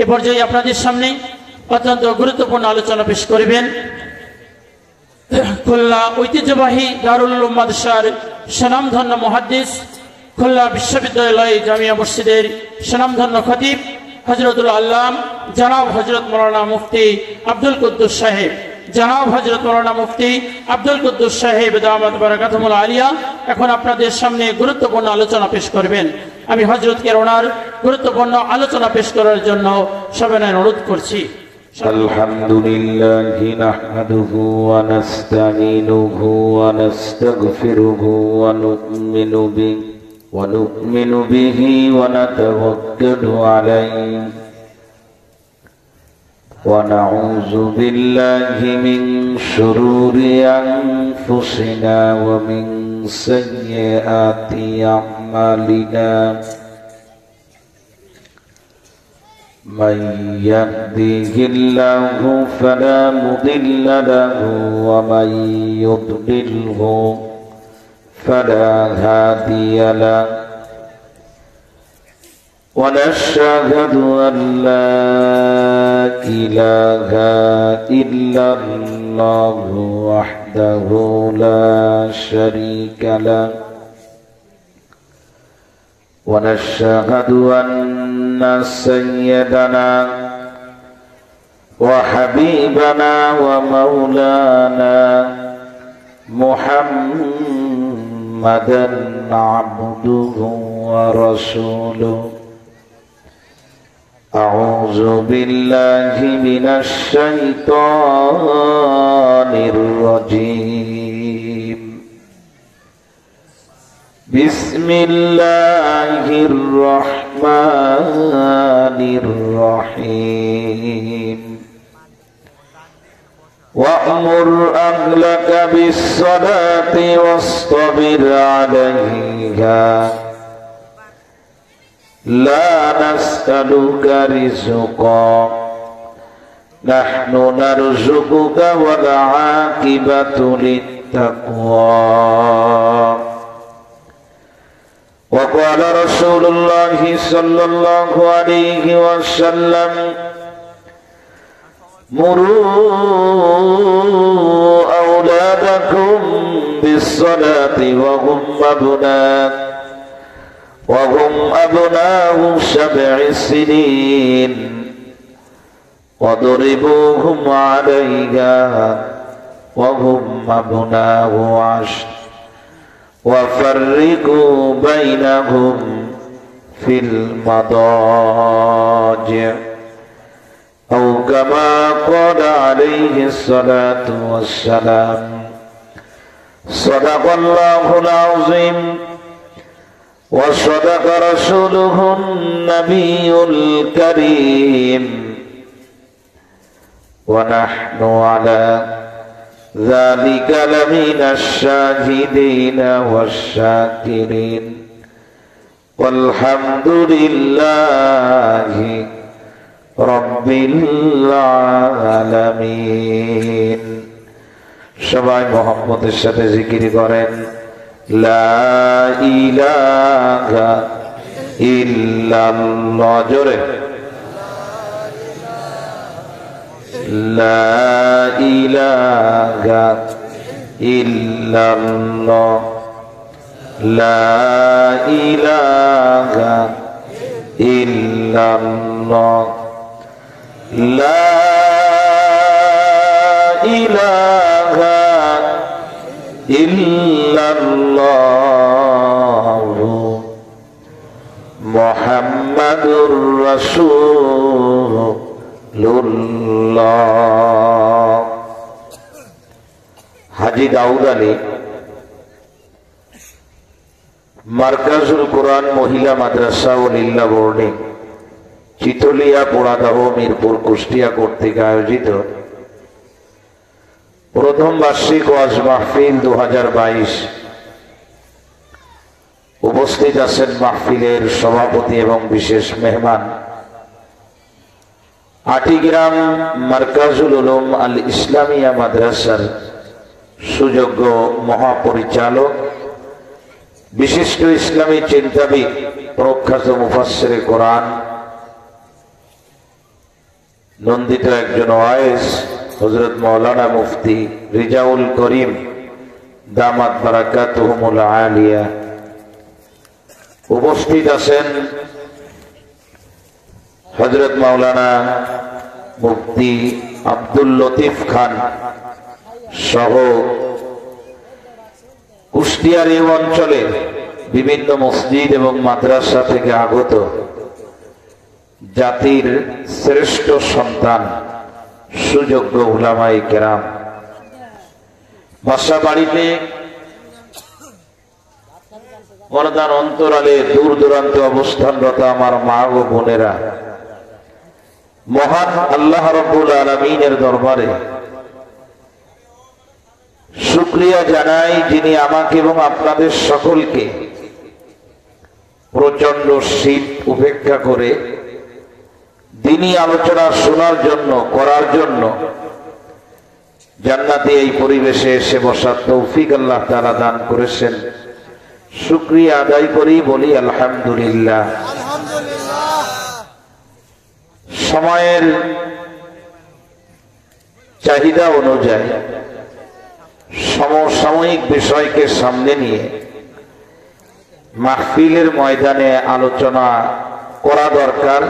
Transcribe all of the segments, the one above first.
এ পর্যায়ে আপনাদের সামনে অত্যন্ত গুরুত্বপূর্ণ আলোচনা পেশ করবেন খুলনা ঐতিহ্যবাহী দারুল উলুম মাদ্রাসার স্বনামধন্য মুহাদ্দিস, খুলনা বিশ্ববিদ্যালয় জামিয়া মসজিদের স্বনামধন্য খতিব হযরতুল আল্লাম জনাব হযরত মাওলানা মুফতি আব্দুল কুদ্দুস সাহেব, জনাব হযরত মাওলানা মুফতি আব্দুল কুদ্দুস সাহেব দামাত বারাকাতুহুল আলিয়া এখন আপনাদের সামনে গুরুত্বপূর্ণ আলোচনা পেশ করবেন। আমি হযরতকে ওনার গুরুত্বপূর্ণ আলোচনা পেশ করার জন্য সবিনয় অনুরোধ করছি। আলহামদুলিল্লাহি নাহমাদুহু ওয়া নাস্তাঈনুহু ওয়া নাস্তাগফিরুহু ওয়া নু'মিনু বিহি ওয়া নাতাওয়াক্কালু আলাইহি ওয়া নাউযু বিল্লাহি মিন শুরুরি আনফুসিনা ওয়া মিন সাইয়্যাতি আ'মালিনা। من يهده الله فلا مضل له ومن يضلله فلا هادي له ونشهد أن لا إله إلا الله وحده لا شريك له ونشهد أن سيدنا وحبيبنا ومولانا محمدا عبده ورسوله. أعوذ بالله من الشيطان الرجيم. بسم الله الرحمن الرحيم. وأمر أهلك بالصلاة واصطبر عليها لا نسألك رزقا نحن نرزقك والعاقبة للتقوى. وقال رسول الله صلى الله عليه وسلم مروا أولادكم بالصلاة وهم أبناء 7 سنين واضربوهم عليها وهم أبناء 10 وفرقوا بينهم في المضاجع أو كما قال عليه الصلاة والسلام. صدق الله العظيم وصدق رسوله النبي الكريم ونحن على ذلك لمن الشاهدين والشاكرين والحمد لله رب العالمين. সবাই মুহাম্মদের সাথে জিকির করেন লা ইলাহা ইল্লাল্লাহ। জোরে লা ইলাহা ইল্লাল্লাহ লা ইলাহা ইল্লাল্লাহ লা ইলাহা ইল্লাল্লাহ মুহাম্মাদুর রাসূলুল্লাহ। হাজী দাউদ আলী মার্কাজুল কোরআন মহিলা মাদ্রাসা ও লিল্লাহ বোর্ডিং চিতলিয়া পোড়াদহ মিরপুর কুষ্টিয়া কর্তৃক আয়োজিত প্রথম বার্ষিক ওয়াজ মাহফিল 2022 উপস্থিত আছেন মাহফিলের সভাপতি এবং বিশেষ মেহমান আটিগ্রাম মার্কাজুল উলুম আল ইসলামিয়া মাদ্রাসার সুযোগ্য মহাপরিচালক বিশিষ্ট ইসলামী চিন্তাবিদ প্রখ্যাত মুফাসসিরে কোরআন নন্দিত একজন ওয়াইস হযরত মাওলানা মুফতি রিজাউল করিম দামাত বারাকাতুহুমুল আলিয়া। উপস্থিত আছেন হযরত মাওলানা মুফতি আব্দুল লতিফ খান সহ কুষ্টিয়ার এই অঞ্চলের বিভিন্ন মসজিদ এবং মাদ্রাসা থেকে আগত জাতির শ্রেষ্ঠ সন্তান সুযোগ্য উলামায়ে কেরাম, বাসা বাড়িতে পর্দার অন্তরালে দূর দূরান্তে অবস্থানরত আমার মা ও বোনেরা, মহান আল্লাহ রাব্বুল আলামিনের দরবারে শুকরিয়া জানাই, যিনি আমাকে এবং আপনাদের সকলকে প্রচন্ড শীত উপেক্ষা করে দিনী আলোচনা শোনার জন্য, করার জন্য জান্নাতি এই পরিবেশে এসে বসার তৌফিক আল্লাহ তাআলা দান করেছেন। শুকরিয়া আদায় করি, বলি আলহামদুলিল্লাহ। সময়ের চাহিদা অনুযায়ী সমসাময়িক বিষয়কে সামনে নিয়ে মাহফিলের ময়দানে আলোচনা করা দরকার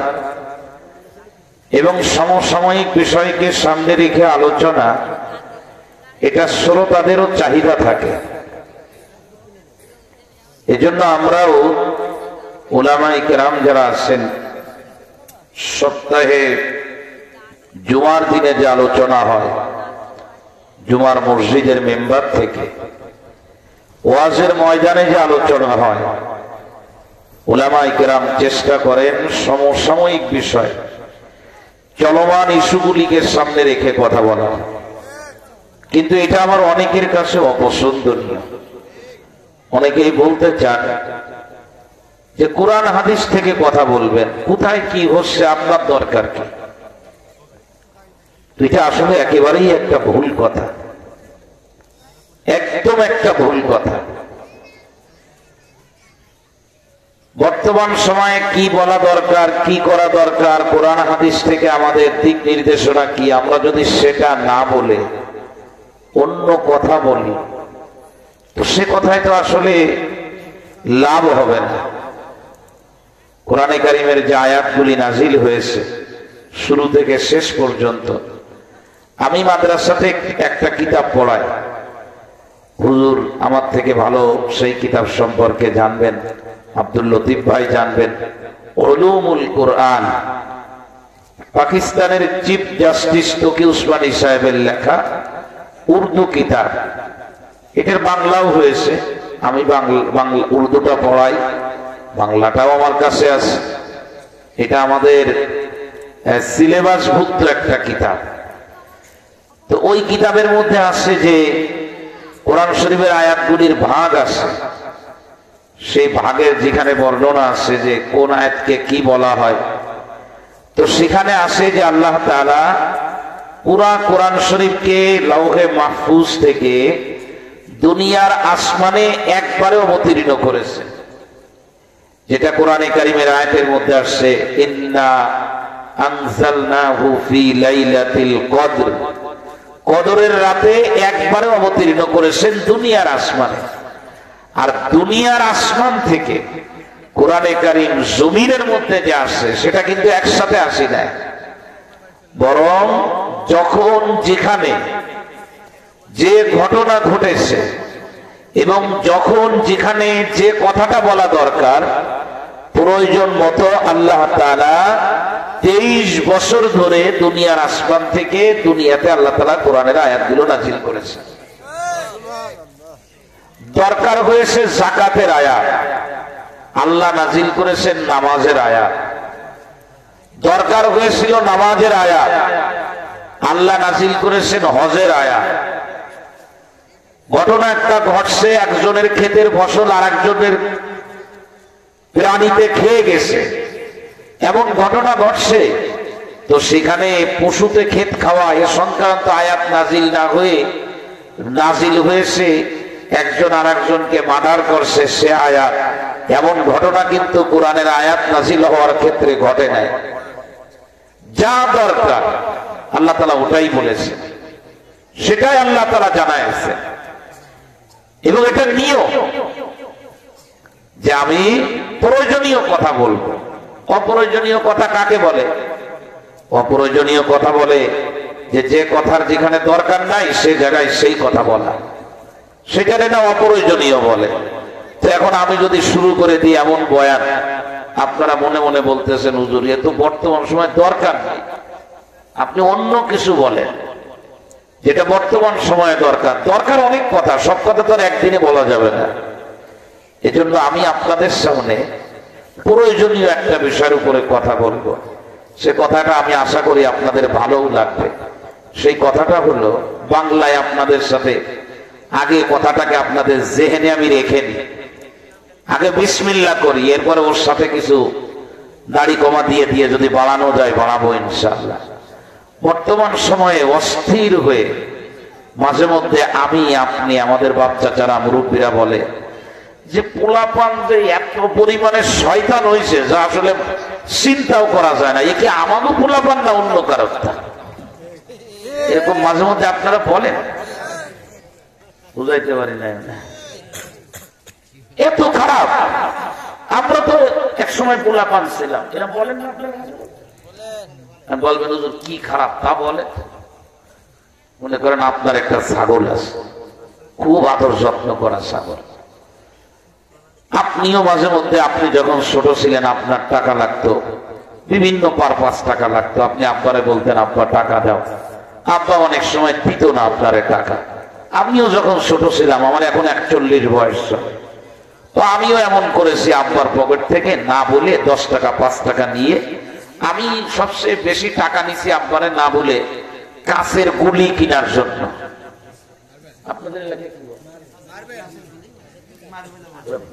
এবং সমসাময়িক বিষয়কে সামনে রেখে আলোচনা, এটা শ্রোতাদেরও চাহিদা থাকে। এজন্য আমরাও উলামায়ে কেরাম যারা আছেন, সপ্তাহে জুমার দিনে যে আলোচনা হয় জুমার মসজিদের মেম্বার থেকে, ওয়াজের ময়দানে যে আলোচনা হয়, উলামায়ে কেরাম চেষ্টা করেন সমসাময়িক বিষয়, চলমান ইস্যুগুলিকে সামনে রেখে কথা বলা। কিন্তু এটা আমার অনেকের কাছে অপছন্দনীয়। অনেকেই বলতে চান যে কোরআন হাদিস থেকে কথা বলবেন, কোথায় কি হচ্ছে আপনার দরকার কি? এটা আসলে একেবারেই একটা ভুল কথা, একদম একটা ভুল কথা। বর্তমান সময়ে কি বলা দরকার, কি করা দরকার, কোরআন হাদিস থেকে আমাদের দিক নির্দেশনা কি, আমরা যদি সেটা না বলে অন্য কথা বলি তো সে কথায় তো আসলে লাভ হবে না। কোরআনে কারিমের যে আয়াতগুলি নাজিল হয়েছে শুরু থেকে শেষ পর্যন্ত, আমি মাদ্রাসাতে একটা কিতাব পড়াই, হুজুর আমার থেকে ভালো সেই কিতাব সম্পর্কে জানবেন, আব্দুল লতিফ ভাই জানবেন। উলুমুল কোরআন, পাকিস্তানের চিফ জাস্টিস তকি উসমানী সাহেবের লেখা উর্দু কিতাব, এটার বাংলাও হয়েছে। আমি বাংলা উর্দুটা পড়াই, বাংলাটাও আমার কাছে আছে। এটা আমাদের সিলেবাসভুক্ত একটা কিতাব। তো ওই কিতাবের মধ্যে আছে যে কোরআন শরীফের আয়াতগুলির ভাগ আছে, সেই ভাগের যেখানে বর্ণনা আছে যে কোন আয়াতকে কি বলা হয়, তো সেখানে আছে যে আল্লাহ তাআলা পুরা কোরআন শরীফকে লৌহে মাহফুজ থেকে দুনিয়ার আসমানে একবারে অবতীর্ণ করেছে, যেটা কোরআনে কারিমের আয়াতের মধ্যে আসছে, ইন্না আনজালনাহু ফি লাইলাতিল কদর, কদরের রাতে একবারে অবতীর্ণ করেছেন দুনিয়ার আসমানে। আর দুনিয়ার আসমান থেকে কোরআনে কারিম জমিনের মধ্যে যে আসে সেটা কিন্তু একসাথে আসে না, বরং যখন যেখানে যে ঘটনা ঘটেছে এবং যখন যেখানে যে কথাটা বলা দরকার, প্রয়োজন মতো আল্লাহ তাআলা 23 বছর ধরে দুনিয়ার আসমান থেকে দুনিয়াতে আল্লাহ তাআলা কোরআনের আয়াতগুলো নাজিল করেছে। দরকার হয়েছে যাকাতের আয়াত, আল্লাহ নাজিল করেছেন নামাজের আয়াত। দরকার হয়েছিল নামাজের আয়াত, আল্লাহ নাজিল করেছেন হজের আয়াত। ঘটনা একটা ঘটছে, একজনের ক্ষেতের ফসল আর একজনের প্রাণীতে খেয়ে গেছে, এমন ঘটনা ঘটছে। তো সেখানে পশুতে ক্ষেত খাওয়া এ সংক্রান্ত আয়াত নাজিল না হয়ে নাজিল হয়েছে একজন আর একজনকে মার্ডার করছে সে আয়াত। এমন ঘটনা কিন্তু কোরআনের আয়াত নাজিল হওয়ার ক্ষেত্রে ঘটে নাই। যা দরকার আল্লাহ তাআলা ওটাই বলেছেন, সেটাই আল্লাহ তাআলা জানাইছেন। এবং এটা নিয়ম যে আমি প্রয়োজনীয় কথা বলবো। অপ্রয়োজনীয় কথা কাকে বলে? অপ্রয়োজনীয় কথা বলে যে কথার যেখানে দরকার নাই সে জায়গায় সেই কথা বলা, সেখানে না অপ্রয়োজনীয় বলে। তো এখন আমি যদি শুরু করে দিই এমন বয়ান, আপনারা মনে মনে বলতেছেন হুজুর এ তো বর্তমান সময় দরকার নেই, আপনি অন্য কিছু বলেন যেটা বর্তমান সময়ে দরকার। দরকার অনেক কথা, সব কথা তো আর একদিনে বলা যাবে না। এজন্য আমি আপনাদের সামনে প্রয়োজনীয় একটা বিষয়ের উপরে কথা বলবো। সে কথাটা আমি আশা করি আপনাদের ভালোও লাগবে। সেই কথাটা হলো, বাংলায় আপনাদের সাথে আগে কথাটাকে আপনাদের জেহেনে আমি রেখে নিই, আগে বিসমিল্লাহ করি, এরপরে ওর সাথে কিছু দাড়ি কমা দিয়ে দিয়ে যদি বাড়ানো যায় বাড়াবো ইনশাআল্লাহ। বর্তমান সময়ে অস্থির হয়ে মাঝে মধ্যে আমি আপনি আমাদের বাচ্চা যারা মুরব্বীরা বলে যে পোলাপান যে এত পরিমাণে শয়তান হয়েছে যা আসলে চিন্তাও করা যায় না, একে আমারও পোলাপান না অন্য কারো, এরকম মাঝে মধ্যে আপনারা বলেন, বুঝাইতে পারি না এত খারাপ। আমরা তো এক সময় পোলাপান ছিলাম, এরা বলেন না আপনারা? বলবেন হুজুর কি খারাপ তা বলে। মনে করেন আপনার একটা ছাগল আছে, খুব আদর যত্ন করা ছাগল, আপনিও মাঝে মধ্যে আপনি যখন ছোট ছিলেন আপনার টাকা লাগতো, বিভিন্ন পারপাস টাকা লাগতো, আপনি আব্বারে বলতেন আব্বা টাকা দাও, আব্বা অনেক সময় দিত না আপনারে টাকা। আমিও যখন ছোট ছিলাম, আমার এখন 41 বয়স, তো আমিও এমন করেছি, আব্বার পকেট থেকে না বলে 10 টাকা 5 টাকা নিয়ে আমি সবচেয়ে বেশি টাকা নিছি আব্বারে না বলে কাঁচের গুলি কেনার জন্য। আপনাদের এলাকায় কি বলে?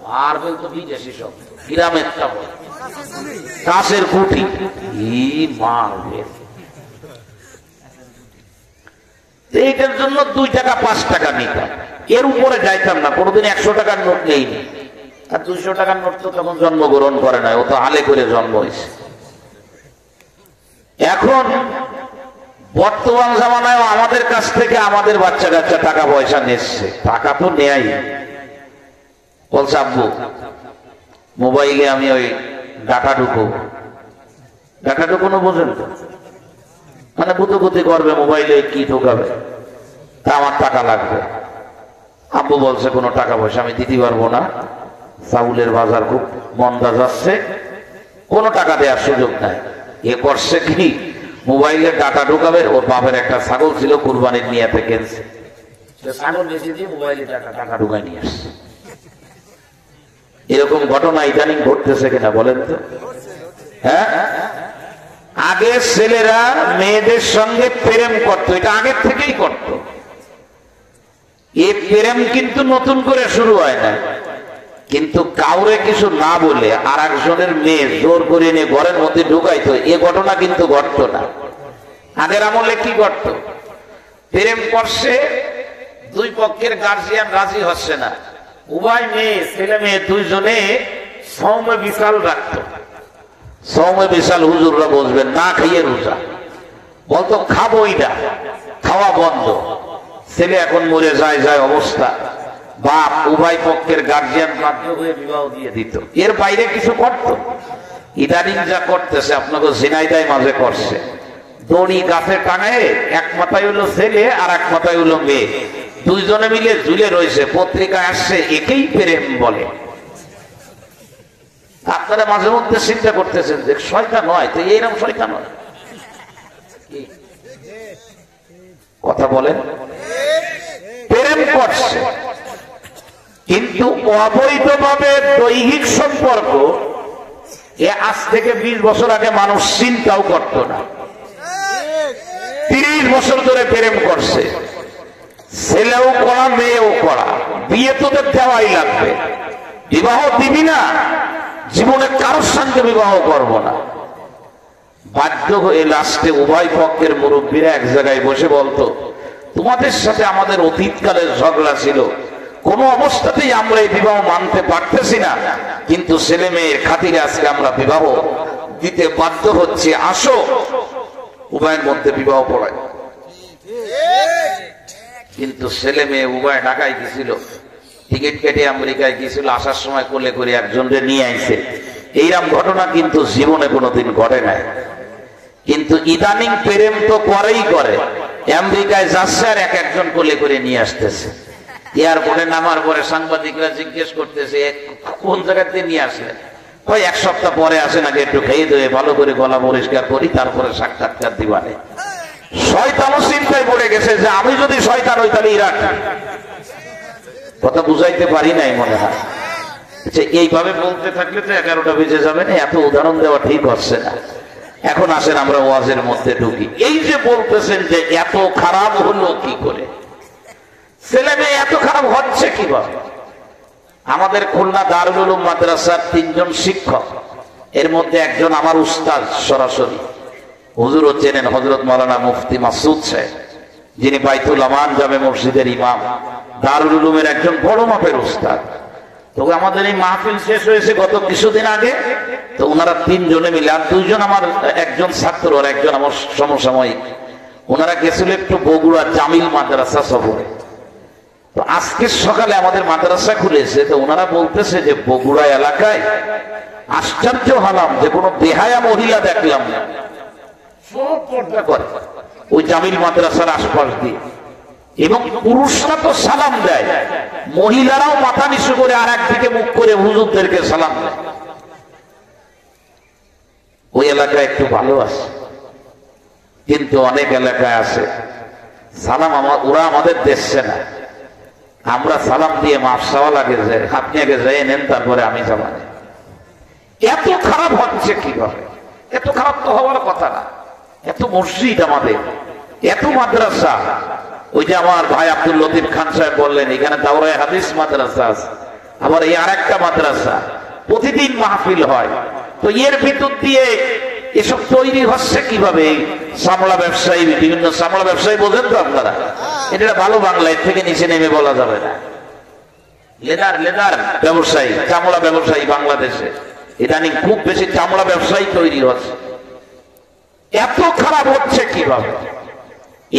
মার্বেল তো বিদেশি শব্দ, গ্রামের তা বলে কাঁচের গুটি, মার্বেল। এইটার জন্য 2 টাকা 5 টাকা নিতাম, এর উপরে যাইতাম না, কোনোদিন 100 টাকার নোট নেইনি। আর 200 টাকার নোট তো তখন জন্মগ্রহণ করে নাই, ও তো হালে করে জন্ম হয়েছে। এখন বর্তমান জামানায় আমাদের কাছ থেকে আমাদের বাচ্চা কাচ্চা টাকা পয়সা নিচ্ছে, টাকা তো নেয়। বলছে আব্বু মোবাইলে আমি ওই ডাটা ঢুকবো, ডাটা ঢুকানো বোঝেন তো, মানে বুতুকুতি করবে মোবাইলে কি ঢুকাবে, তা আমার টাকা লাগবে। আব্বু বলছে কোনো টাকা পয়সা আমি দিতে পারবো না, চাউলের বাজার খুব মন্দা যাচ্ছে, কোনো টাকা দেওয়ার সুযোগ নাই। এ করছে কি, মোবাইলে ডাটা ঢুকাবে। ওর বাপের একটা ছাগল ছিল কুরবানির নিয়াতে কিনছে, ছাগল বেশি দিয়ে মোবাইলে টাকা ঢুকাই নিয়ে আসছে। এরকম ঘটনা ইদানিং ঘটতেছে কিনা বলেন তো? হ্যাঁ, আগে ছেলেরা মেয়েদের সঙ্গে প্রেম করত, এটা আগের থেকেই করত। এই প্রেম কিন্তু নতুন করে শুরু হয় না, কিন্তু কাউরে কিছু না বলে আর একজনের মেয়ে জোর করে নিয়ে ঘরের মধ্যে ঢুকাইতো, এ ঘটনা কিন্তু ঘটতো না। আগের আমলে কি ঘটতো, প্রেম করছে, দুই পক্ষের গার্জিয়ান রাজি হচ্ছে না, উভয় মেয়ে ছেলে মেয়ে দুইজনে সৌম্য বিশাল রাখতো। সৌম্য বিশাল হুজুররা বসবেন না খাইয়ে রোজা, বলতো খাবোই না, খাওয়া বন্ধ। ছেলে এখন মরে যায় যায় অবস্থা, বাপ উভয় পক্ষের গার্জিয়ান বাধ্য হয়ে বিবাহ দিয়ে দিত। এর বাইরে কিছু করত? ইদানিং যা করতেছে আপনাকে ঝিনাইদায় মাঝে করছে, দড়ি গাছে টাঙায় এক মাথায় হলো ছেলে আর এক মাথায় হলো মেয়ে, দুইজনে মিলে ঝুলে রয়েছে, পত্রিকায় আসছে, একেই প্রেম বলে। আপনারা মাঝে মধ্যে চিন্তা করতেছেন যে শয়তান নয় তো এইরকম শয়তান নয়, কথা বলেন, প্রেম করছে। কিন্তু অবৈধভাবে দৈহিক সম্পর্ক এ আজ থেকে 20 বছর আগে মানুষ চিন্তাও করত না। 30 বছর ধরে প্রেম করছে, ছেলেও করা মেয়েও করা, বিয়ে তোদের দেওয়াই লাগবে, বিবাহ দিবি না, জীবনে কারোর সঙ্গে বিবাহ করব না। বাধ্য হয়ে লাস্টে উভয় পক্ষের মুরব্বীরা এক জায়গায় বসে বলতো, তোমাদের সাথে আমাদের অতীতকালের ঝগড়া ছিল, কোন অবস্থাতেই আমরা এই বিবাহ মানতে পারতেছি না, কিন্তু ছেলে মেয়ের খাতিরে আজকে আমরা বিবাহ দিতে বাধ্য হচ্ছি, আসো উভয়ের মধ্যে বিবাহ পড়ায়, কিন্তু ছেলে মেয়ে উভয় ঢাকায় গেছিল, টিকিট কেটে আমেরিকায় গিয়েছিল, আসার সময় কোলে করে একজনকে নিয়ে আইছে। এইরকম ঘটনা কিন্তু জীবনে কোনোদিন ঘটে নাই। কিন্তু ইদানিং প্রেম তো করেই করে, আমেরিকায় যাচ্ছে আর এক একজন কোলে করে নিয়ে আসতেছে। এয়ারপোর্টে নামার পরে সাংবাদিকরা জিজ্ঞেস করতেছে কোন জায়গাতে নিয়ে আসলেন, ওই এক সপ্তাহ পরে আসেন, আগে একটু খেয়ে দিয়ে ভালো করে গলা পরিষ্কার করি তারপরে সাক্ষাৎকার দিবানে। শয়তানও চিন্তায় পড়ে গেছে যে আমি যদি শয়তান হই তাহলে ইরাক। কথা বুঝাইতে পারি নাই মনে হয়। এইভাবে বলতে থাকলে তো 11টা বেজে যাবে না, এত উদাহরণ দেওয়া ঠিক হচ্ছে না। এখন আসেন আমরা ওয়াজের মধ্যে ঢুকি। এই যে বলতেছেন যে এত খারাপ হলো কি করে, ছেলে মেয়ে এত খারাপ হচ্ছে কিভাবে? আমাদের খুলনা দারুল উলুম মাদ্রাসার 3 জন শিক্ষক, এর মধ্যে একজন আমার উস্তাদ সরাসরি, হুজুরও চেনেন, হযরত মাওলানা মুফতি মাসুদ সাহেব, যিনি বাইতুল আমান জামে মসজিদের ইমাম, দারুল উলুমের একজন বড় মাপের উস্তাদ। তো আমাদের এই মাহফিল শেষ হয়েছে গত কিছুদিন আগে, তো ওনারা 3 জনে মিলে, আর 2 জন আমার, একজন ছাত্র আর একজন আমার সমসাময়িক, ওনারা গেছিল একটু বগুড়া জামিল মাদ্রাসা সফরে। তো আজকে সকালে আমাদের মাদ্রাসা খুলেছে, তো ওনারা বলতেছে যে বগুড়া এলাকায় আশ্চর্য হলাম যে কোনো বেহায়া মহিলা দেখলাম না, সব পর্দা করে ওই জামিল মাদ্রাসার আশপাশ দিয়ে, এবং পুরুষরা তো সালাম দেয়, মহিলারাও মাথা নিচু করে আর একদিকে মুখ করে হুজুরদেরকে সালাম দেয়। ওই এলাকায় একটু ভালো আছে, কিন্তু অনেক এলাকায় আছে সালাম ওরা আমাদের দেখছে না, আমরা সালাম দিয়ে মাফ চাওয়া লাগে যে আপনি আগে যাই নেন তারপরে আমি যাবো। এত খারাপ হচ্ছে কিভাবে? এত খারাপ তো হওয়ার কথা না। এত মসজিদ আমাদের, এত মাদ্রাসা, ওই যে আমার ভাই আব্দুল লতিফ খান সাহেব বললেন এখানে দাওরায়ে হাদিস মাদ্রাসা আছে, আবার এই আরেকটা মাদ্রাসা, প্রতিদিন মাহফিল হয়। তো এর ভিতর দিয়ে এসব তৈরি হচ্ছে কিভাবে? চামড়া ব্যবসায়ী, বিভিন্ন চামড়া ব্যবসায়ী বোঝেন তো আপনারা, এটা ভালো বাংলা, এর থেকে নিচে নেমে বলা যাবে না। লেদার ব্যবসায়ী, চামড়া ব্যবসায়ী বাংলাদেশে ইদানিং খুব বেশি চামড়া ব্যবসায়ী তৈরি হচ্ছে। এত খারাপ হচ্ছে কিভাবে?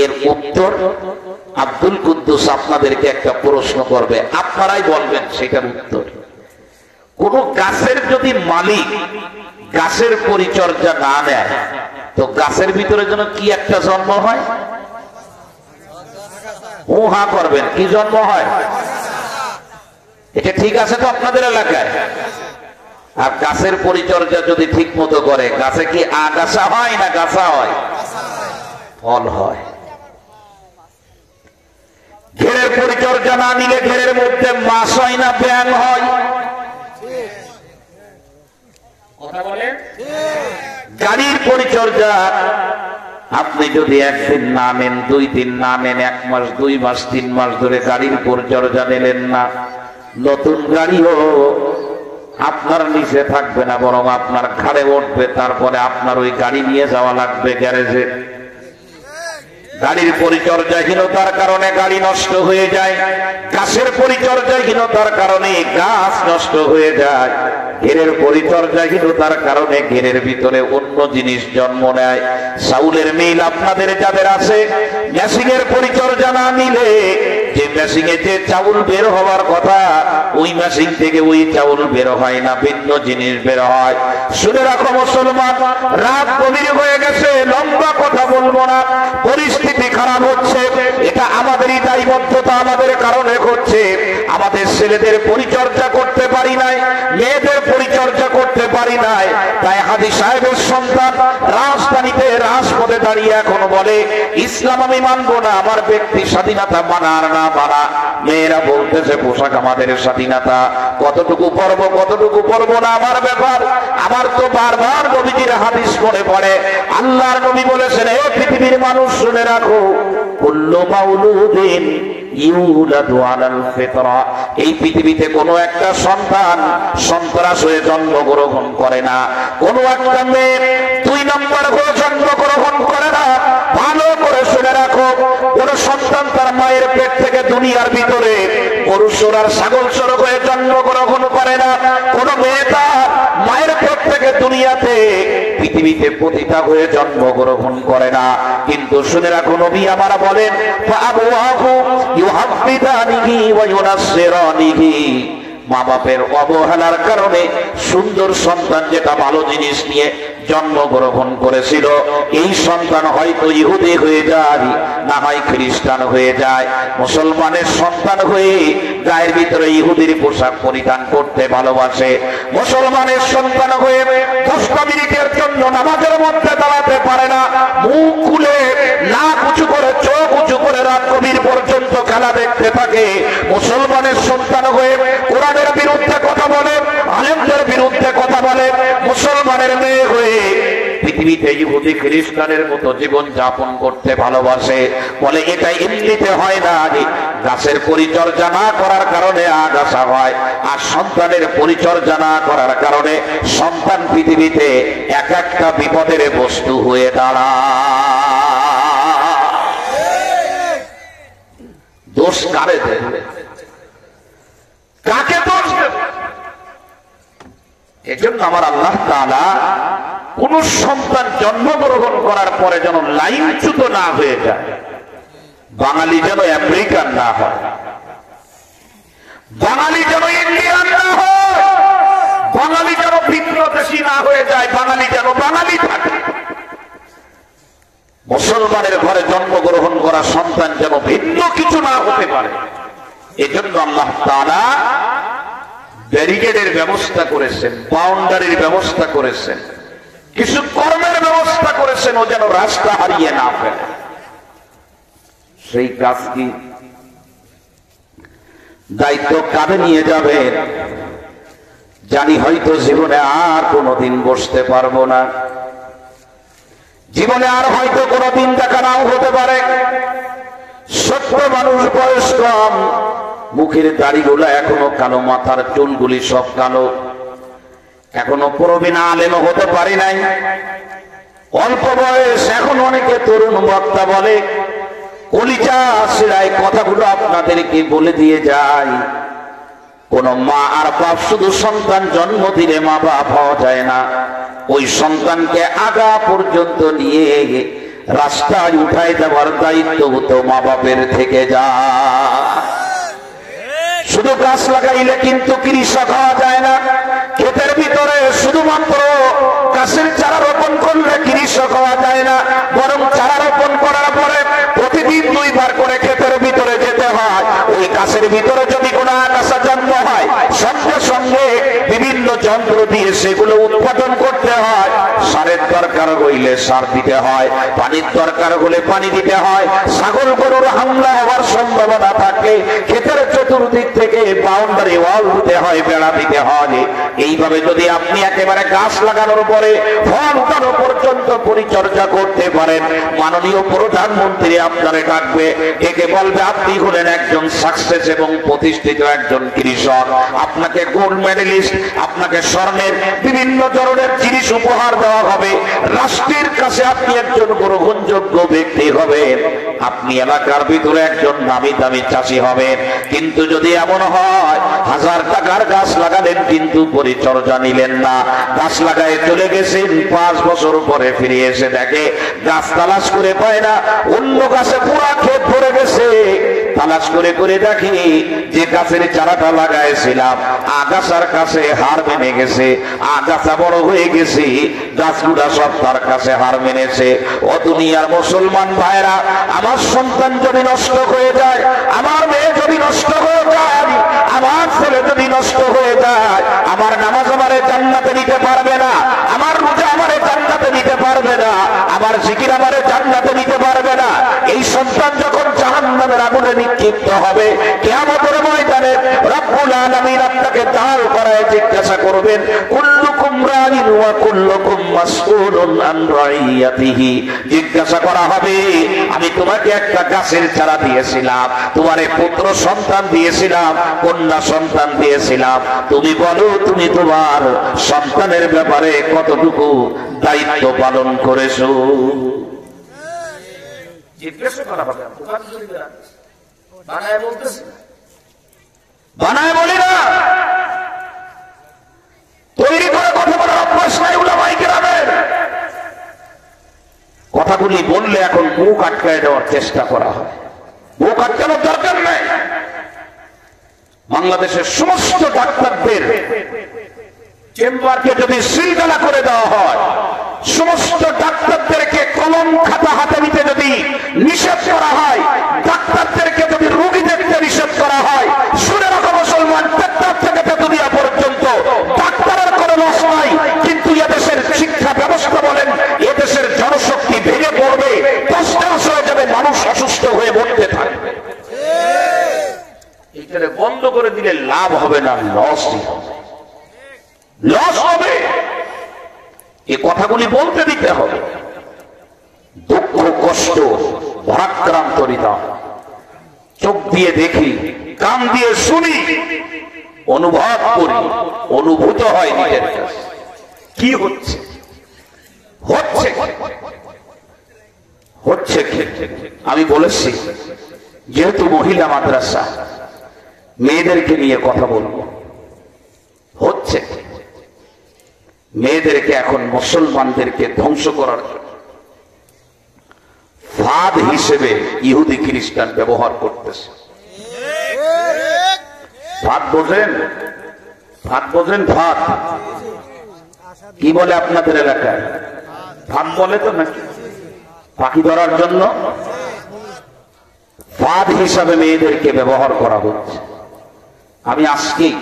এর উত্তর আব্দুল কুদ্দুস আপনাদেরকে একটা প্রশ্ন করবে, আপনারাই বলবেন সেটার উত্তর। কোন গাছের যদি মালিক গাছের পরিচর্যা না নেয়, তো গাছের ভিতরে যেন কি একটা জন্ম হয়? হা করবেন, কি জন্ম হয়? এটা ঠিক আছে তো আপনাদের এলাকায়? আর গাছের পরিচর্যা যদি ঠিক মতো করে, গাছে কি আগাছা হয় না গাছা হয়? ফল হয়। ঘেরের পরিচর্যা না নিলে ঘেরের মধ্যে মাছ হয় না ব্যাঙ হয়? কথা বলে। গাড়ির পরিচর্যা আপনি যদি 1 দিন না নেন, 2 দিন না নেন, 1 মাস 2 মাস 3 মাস ধরে গাড়ির পরিচর্যা নিলেন না, নতুন গাড়িও আপনার নিচে থাকবে না, বরং আপনার ঘাড়ে উঠবে। তারপরে আপনার ওই গাড়ি নিয়ে যাওয়া লাগবে গ্যারেজে। গাড়ির পরিচর্যাহীনতার কারণে গাড়ি নষ্ট হয়ে যায়, গাছের পরিচর্যাহীনতার কারণে গাছ নষ্ট হয়ে যায়, ঘেরের পরিচর্যাহীনতার কারণে ঘেরের ভিতরে অন্য জিনিস জন্ম নেয়। চাউলের মিল আপনাদের যাদের আছে, মেশিনের পরিচর্যা না নিলে যে মেশিনে যে চাউল বের হওয়ার কথা, ওই মেশিন থেকে ওই চাউল বের হয় না, ভিন্ন জিনিস বের হয়। শুনে রাখো মুসলমান, রাত গভীর হয়ে গেছে, লম্বা কথা বলবো না, পরিস্থিতি খারাপ হচ্ছে, এটা আমাদেরই দায়বদ্ধতা, আমাদের কারণে হচ্ছে। আমাদের ছেলেদের পরিচর্যা করতে পারি নাই, মেয়েদের পরিচর্যা করতে পারি নাই, তাই হাজী সাহেবের সন্তান রাজধানীতে রাজপথে দাঁড়িয়ে এখনো বলে ইসলাম আমি মানবো না, আমার ব্যক্তি স্বাধীনতা মানার না মানা। মেয়েরা বলতেছে পোশাক আমাদের স্বাধীনতা, কতটুকু পরবো কতটুকু পরবো না আমার ব্যাপার। আমার তো বারবার নবীজির হাদিস মনে পড়ে, আল্লাহর নবী বলেছেন, এ পৃথিবীর মানুষ শুনে রাখো, কুল্লু মাউলুদিন ইউলাদু আলাল ফিতরা, এই পৃথিবীতে কোনো একটা সন্তান সন্ত্রাস হয়ে জন্মগ্রহণ করে না, কোনো একটা মেয়ে 2 নম্বর হয়ে জন্মগ্রহণ করে না। ভালো করে শুনে রাখো, কোন সন্তান তার মায়ের পেট থেকে দুনিয়ার ভিতরে গরু চোর আর ছাগল চোর হয়ে জন্মগ্রহণ করে না। কোন মেয়ে তার মায়ের পেট থেকে দুনিয়াতে পৃথিবীতে পতিতা হয়ে জন্মগ্রহণ করে না। কিন্তু শুনে রাখো, নবী আমার বলেন, ফাআবওয়াহু ইউহাব্বিদানিহি ওয়া ইউনাসসিরানিহি, মা বাপের অবহেলার কারণে সুন্দর সন্তান যেটা ভালো জিনিস নিয়ে জন্মগ্রহণ করেছিল, এই সন্তান হয়তো ইহুদি হয়ে যায়, না হয় খ্রিস্টান হয়ে যায়। মুসলমানের সন্তান হয়ে গায়ের ভিতরে ইহুদির পোশাক পরিধান করতে ভালোবাসে, মুসলমানের সন্তান হয়ে দুষ্কৃতির জন্য নামাজের মধ্যে দাঁড়াতে পারে না, মুখ খুলে নাক উঁচু করে চোখ উঁচু করে রাত গভীর পর্যন্ত খেলা দেখতে থাকে। মুসলমানের সন্তান হয়ে কোরআনের বিরুদ্ধে কথা বলে, আলেমদের বিরুদ্ধে কথা বলে। মুসলমানের মেয়ে হয়ে পৃথিবীতে ইহুদি খ্রিস্টানের মতো জীবন যাপন করতে ভালোবাসে। বলে এটা এমনিতে হয় না, গাছের পরিচর্যা না করার কারণে আগাছা হয়, আর সন্তানের পরিচর্যা না করার কারণে সন্তান পৃথিবীতে এক একটা বিপদের বস্তু হয়ে দাঁড়ায়। দোষ কারে দেবে? কাকে দোষ দেবে? এজন্য আমার আল্লাহ তাআলা কোন সন্তান জন্মগ্রহণ করার পরে যেন লাইনচ্যুত না হয়ে যায়, বাঙালি যেন আমেরিকান না হয়, বাঙালি যেন ইন্ডিয়ান না হয়, বাঙালি যেন ভিন্নদেশী না হয়ে যায়, বাঙালি যেন বাঙালি থাকে। মুসলমানের ঘরে জন্মগ্রহণ করা সন্তান যেন ভিন্ন কিছু না হতে পারে। এজন্য আল্লাহ তাআলা ব্যারিকেডের ব্যবস্থা করেছেন, বাউন্ডারির ব্যবস্থা করেছেন, কিছু কর্মের ব্যবস্থা করেছেন, ও যেন রাস্তা হারিয়ে না ফেলে। সেই কাজ কি? দায়িত্ব কাঁধে নিয়ে যাবেন। জানি হয়তো জীবনে আর কোনোদিন বসতে পারবো না, জীবনে আর হয়তো কোনোদিন দেখা নাও হতে পারে। ছোট্ট মানুষ, বয়স কম, মুখের দাড়িগুলো এখনো কালো, মাথার চুলগুলি সব কালো, এখনো প্রবীণ আলেম হতে পারি নাই, অল্প বয়স। এখন অনেকে তরুণ বক্তা বলে, কলিজা শিরায় কথাগুলো আপনাদেরকে বলে দিয়ে যায়। কোন মা আর বাপ শুধু সন্তান জন্ম দিলে মা বাপ হওয়া যায় না, ওই সন্তানকে আগা পর্যন্ত নিয়ে রাস্তায় উঠাই দেওয়ার দায়িত্ব তো মা বাপের থেকে যায়। শুধু গাছ লাগাইলে কিন্তু কৃষক হওয়া যায় না। ক্ষেতের ভিতরে শুধুমাত্র গাছের চারা রোপণ করলে কৃষক হওয়া যায় না, বরং চারা রোপণ করার পরে প্রতিদিন 2 বার করে ক্ষেতের ভিতরে যেতে হয়। ওই গাছের ভিতরে যদি কোনো আগাছা জন্ম হয়, সঙ্গে সঙ্গে বিভিন্ন যন্ত্র দিয়ে সেগুলো উৎপাদন করতে হয়। সারের দরকার হইলে সার দিতে হয়, পানির দরকার হলে পানি দিতে হয়। ছাগল গরুর হামলা হওয়ার সম্ভাবনা থাকলে ক্ষেতের চতুর্দিক থেকে বাউন্ডারি ওয়াল দিতে হয়, বেড়া দিতে হয়। এইভাবে যদি আপনি একেবারে গাছ লাগানোর পরে ফল উঠানো পর্যন্ত পরিচর্যা করতে পারেন, মাননীয় প্রধানমন্ত্রী আপনারে ডাকবে, একে বলবে আপনি হলেন একজন সাকসেস এবং প্রতিষ্ঠিত একজন কৃষক। আপনাকে গোল্ড মেডেলিস্ট, আপনাকে স্বর্ণের বিভিন্ন ধরনের জিনিস উপহার দেওয়া হবে। রাষ্ট্রের কাছে আপনি একজন গ্রহণযোগ্য ব্যক্তি হবেন, আপনি এলাকার ভিতরে একজন নামি দামি চাষি হবেন। কিন্তু যদি এমন হয় 1000 টাকার গাছ লাগালেন কিন্তু পরিচর্যা নিলেন না, গাছ লাগায় চলে গেছেন, 5 বছর পরে ফিরে এসে দেখে গাছ তালাশ করে পায় না, অন্য গাছে পুরা ক্ষেত ভরে গেছে। তালাশ করে করে দেখি যে গাছের চারাটা লাগাইছিলাম আগাছার কাছে হার মেনে গেছে, আগাছা বড় হয়ে গেছে, গাছগুলা সব তার কাছে হার মেনেছে। ও দুনিয়ার মুসলমান ভাইরা, আমার সন্তান যদি নষ্ট হয়ে যায়, আমার মেয়ে যদি নষ্ট হয়ে যায়, আমার ছেলে যদি নষ্ট হয়ে যায়, আমার নামাজ আমারে জান্নাতে নিতে পারবে না, আমার রোজা আমারে জান্নাতে নিতে পারবে না, আমার জিকির আমারে জান্নাতে নিতে পারবে না। এই সন্তান যখন জাহান্নামের আগুনে নিক্ষিপ্ত হবে, কিয়ামতের ময়দানে রব্বুল আলামিন আপনাকে দাঁড় করায় জিজ্ঞাসা করবেন, কুল্লুকুম রাইন ওয়া কুল্লুকুম মাসউলুন আন রাইয়াতিহি। জিজ্ঞাসা করা হবে, আমি তোমাকে একটা গাছের চারা দিয়েছিলাম, তোমারে পুত্র সন্তান দিয়েছিলাম, কন্যা সন্তান দিয়েছিলাম, তুমি বলো তুমি তোমার সন্তানের ব্যাপারে কতটুকু দায়িত্ব পালন করেছো? জিজ্ঞাসা করা হবে। বানায় বলতেছি, বানায় বলি না, তৈরি করে কথা বলার অভ্যাস নাই উলামায়ে কেরামের। কথাগুলি বললে এখন মুখ আটকায় দেওয়ার চেষ্টা করা হয়। মুখ আটকানোর দরকার নাই। বাংলাদেশের সমস্ত ডাক্তারদের চেম্বারকে যদি শৃঙ্খলা করে দেওয়া হয়, সমস্ত ডাক্তারদেরকে কলম খাতা হাতে নিতে যদি নিষেধ করা হয়, ডাক্তারদেরকে যদি রোগী দেখতে নিষেধ করা হয়, শুনে রাখো মুসলমান, টেকনাফ থেকে তেতুলিয়া পর্যন্ত ডাক্তারের কোনো লস নাই, কিন্তু এদেশের শিক্ষা ব্যবস্থা বলেন, এদেশের জনশক্তি ভেঙে পড়বে, তছনছ হয়ে যাবে, মানুষ অসুস্থ হয়ে মরতে থাকবে। এখানে বন্ধ করে দিলে লাভ হবে না, লসই হবে, লস হবে। এই কথাগুলি বলতে দিতে হবে। দুঃখ কষ্ট ভারাক্রান্ত হৃদয়, চোখ দিয়ে দেখি, কান দিয়ে শুনি, অনুভব করি, অনুভূত হয় নিজের কাছে কি হচ্ছে হচ্ছে হচ্ছে কি। আমি বলেছি যেহেতু মহিলা মাদ্রাসা, মেয়েদেরকে নিয়ে কথা বলবো। হচ্ছে মেয়েদেরকে এখন মুসলমানদেরকে ধ্বংস করার জন্য ফাঁদ হিসেবে ইহুদি খ্রিস্টান ব্যবহার করতেছে। ফাঁদ বোঝেন? ফাঁদ বোঝেন? ফাঁদ কি বলে আপনাদের এলাকায়? ফাঁদ বলে তো নাকি? পাখি ধরার জন্য ফাঁদ হিসাবে মেয়েদেরকে ব্যবহার করা হচ্ছে। আমি আজকেই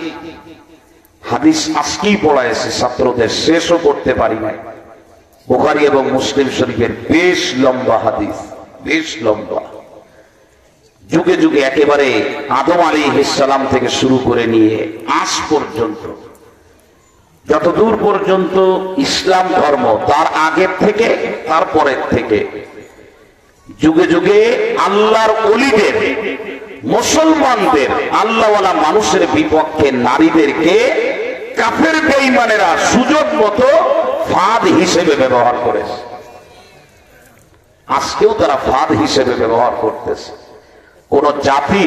হাদিস আজকেই পড়াইছি ছাত্রদের, শেষও করতে পারি নাই। বুখারী এবং মুসলিম শরীফের বেশ লম্বা হাদিস, বেশ লম্বা। যুগে যুগে একেবারে আদম আলাইহিস সালাম থেকে শুরু করে নিয়ে আজ পর্যন্ত, যতদূর পর্যন্ত ইসলাম ধর্ম, তার আগের থেকে তারপরের থেকে যুগে যুগে আল্লাহর ওলিদের, মুসলমানদের, আল্লাহওয়ালা মানুষের বিপক্ষে নারীদেরকে কাফের বেঈমানেরা সুযোগ মতো ফাঁদ হিসেবে ব্যবহার করেছে। আজকেও তারা ফাঁদ হিসেবে ব্যবহার করতেছে। কোন জাতি,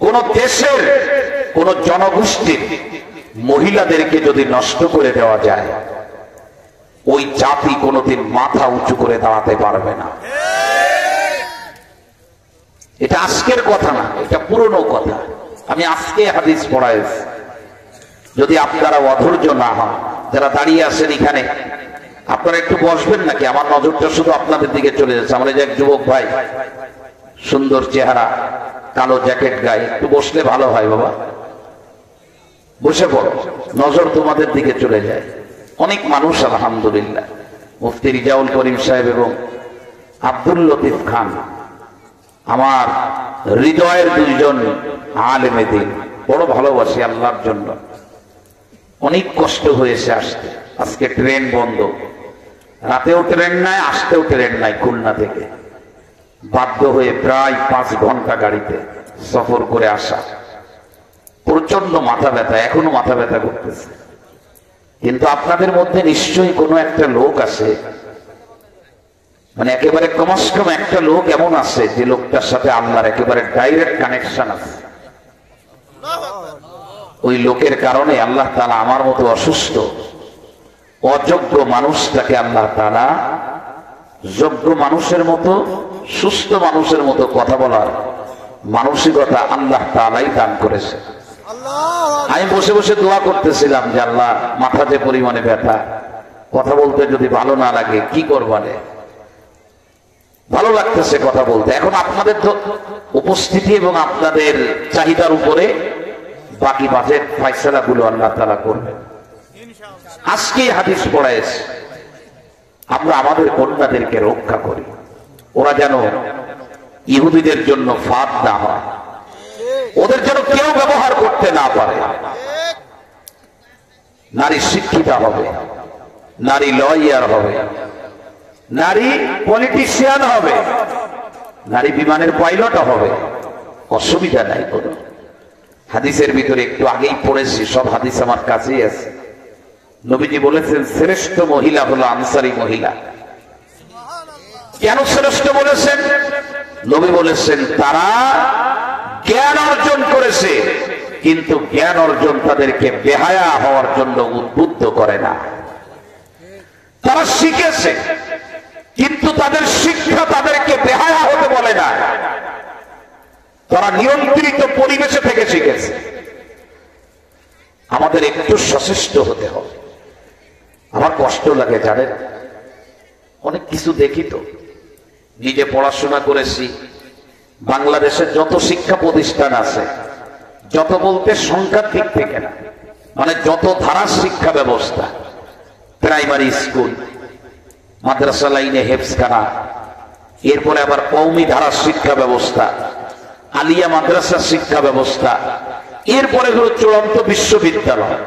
কোন দেশের, কোন জনগোষ্ঠীর মহিলাদেরকে যদি নষ্ট করে দেওয়া যায়, ওই জাতি কোনোদিন মাথা উঁচু করে দাঁড়াতে পারবে না। এটা আজকের কথা না, এটা পুরনো কথা। আমি আজকে হাদিস পড়াইছি। যদি আপনারা অধৈর্য না হন, যারা দাঁড়িয়ে আছেন এখানে, আপনারা একটু বসবেন নাকি? আমার নজরটা শুধু আপনাদের দিকে চলে যাচ্ছে। আমার এই যে এক যুবক ভাই, সুন্দর চেহারা, কালো জ্যাকেট গায়ে, একটু বসলে ভালো হয় বাবা। বসে পড়ো, নজর তোমাদের দিকে চলে যায়। অনেক মানুষ আলহামদুলিল্লাহ, মুফতি রিজাউল করিম সাহেব এবং আব্দুল লতিফ খান আমার হৃদয়ের দুইজন আলেমে দিন, বড় ভালোবাসি আল্লাহর জন্য। অনেক কষ্ট হয়েছে আসতে, আজকে ট্রেন বন্ধ, রাতেও ট্রেন নাই, আসতেও ট্রেন নাই। খুলনা থেকে বাধ্য হয়ে প্রায় 5 ঘন্টা গাড়িতে সফর করে আসা। প্রচন্ড মাথা ব্যথা, এখনো মাথা ব্যথা করতেছে। কিন্তু আপনাদের মধ্যে নিশ্চয়ই কোনো একটা লোক আছে, মানে একেবারে কমস কম একটা লোক এমন আছে যে লোকটার সাথে আল্লাহর একেবারে ডাইরেক্ট কানেকশন আছে। ওই লোকের কারণে আল্লাহ তাআলা আমার মতো অসুস্থ অযোগ্য মানুষটাকে আল্লাহ তাআলা যোগ্য মানুষের মতো, সুস্থ মানুষের মতো কথা বলার মানসিকতা আল্লাহ তাআলাই দান করেছে। আমি বসে বসে দোয়া করতেছিলাম যে আল্লাহ, মাথা যে পরিমাণে ব্যথা, কথা বলতে যদি ভালো না লাগে কি করবানে, ভালো লাগতেছে কথা বলতে। এখন আপনাদের তো উপস্থিতি এবং আপনাদের চাহিদার উপরে বাকি বাজেট ফয়সালা গুলো আল্লাহ তাআলা করবেন। আজকে হাদিস পড়াইছে, আমরা আমাদের কন্যাদেরকে রক্ষা করি, ওরা যেন ইহুদিদের জন্য ফাঁদ না হয়, ওদের যেন কেউ ব্যবহার করতে না পারে। নারী শিক্ষিতা হবে, নারী লয়ার হবে, নারী পলিটিশিয়ান হবে, নারী বিমানের পাইলট হবে, অসুবিধা নাই কোনো। হাদিসের ভিতরে একটু আগেই পড়েছি, সব হাদিস আমার কাছেই আছে। নবীজি বলেছেন শ্রেষ্ঠ মহিলা হলো আনসারী মহিলা। কেন শ্রেষ্ঠ বলেছেন? নবী বলেছেন তারা জ্ঞান অর্জন করেছে, কিন্তু জ্ঞান অর্জন তাদেরকে বেহায়া হওয়ার জন্য উদ্বুদ্ধ করে না। তারা শিখেছে, কিন্তু তাদের শিক্ষা তাদেরকে বেহায়া হতে বলে না, তারা নিয়ন্ত্রিত পরিবেশে থেকে শিখেছে। আমাদের একটু সচেষ্ট হতে হবে। আমার কষ্ট লাগে জানেন, অনেক কিছু দেখি তো, নিজে পড়াশোনা করেছি, বাংলাদেশের যত শিক্ষা প্রতিষ্ঠান আছে, যত বলতে সংখ্যার দিক থেকে না, মানে যত ধারার শিক্ষা ব্যবস্থা, প্রাইমারি স্কুল, মাদ্রাসা লাইনে হেফজখানা, এরপরে আবার কওমি ধারার শিক্ষা ব্যবস্থা, আলিয়া মাদ্রাসার শিক্ষা ব্যবস্থা, এরপরে হলো চূড়ান্ত বিশ্ববিদ্যালয়,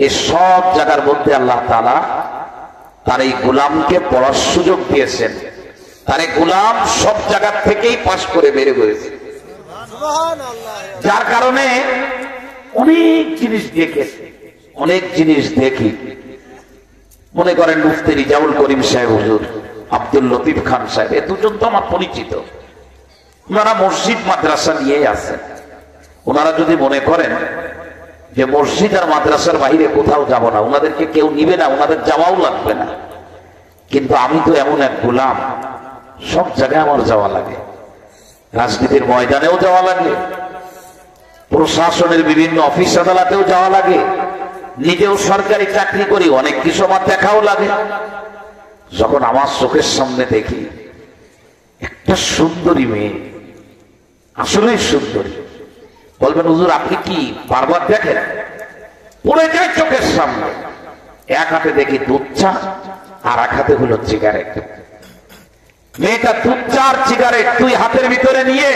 এই সব জায়গার মধ্যে আল্লাহ তাআলা তার এই গোলামকে পড়ার সুযোগ দিয়েছেন। তার এই গোলাম সব জায়গার থেকেই পাশ করে বের হয়েছে, যার কারণে অনেক জিনিস দেখেছে, অনেক জিনিস দেখি। মনে করেন মুফতি রিজাউল করিম সাহেব হুজুর, আব্দুল লতিফ খান সাহেব, এ দুজন তো আমার পরিচিত। ওনারা মসজিদ মাদ্রাসা নিয়ে আছেন। ওনারা যদি মনে করেন যে মসজিদ আর মাদ্রাসার বাইরে কোথাও যাব না, ওনাদেরকে কেউ নিবে না, ওনাদের যাওয়াও লাগবে না। কিন্তু আমি তো এমন এক গোলাম, সব জায়গায় আমার যাওয়া লাগে, রাজনীতির ময়দানেও যাওয়া লাগে, প্রশাসনের বিভিন্ন অফিস আদালতেও যাওয়া লাগে, নিজেও সরকারি চাকরি করি, অনেক কিছু আমার দেখাও লাগে। যখন আমার চোখের সামনে দেখি একটা সুন্দরী মেয়ে, আসলেই সুন্দরী, বলবেন হুজুর আপনি কি বারবার দেখেন? পড়ে যায় চোখের সামনে। এক হাতে দেখি দুধ চা, আর এক হাতে হলো সিগারেট। মেয়েটা দুধ চা আর সিগারেট দুই হাতের ভিতরে নিয়ে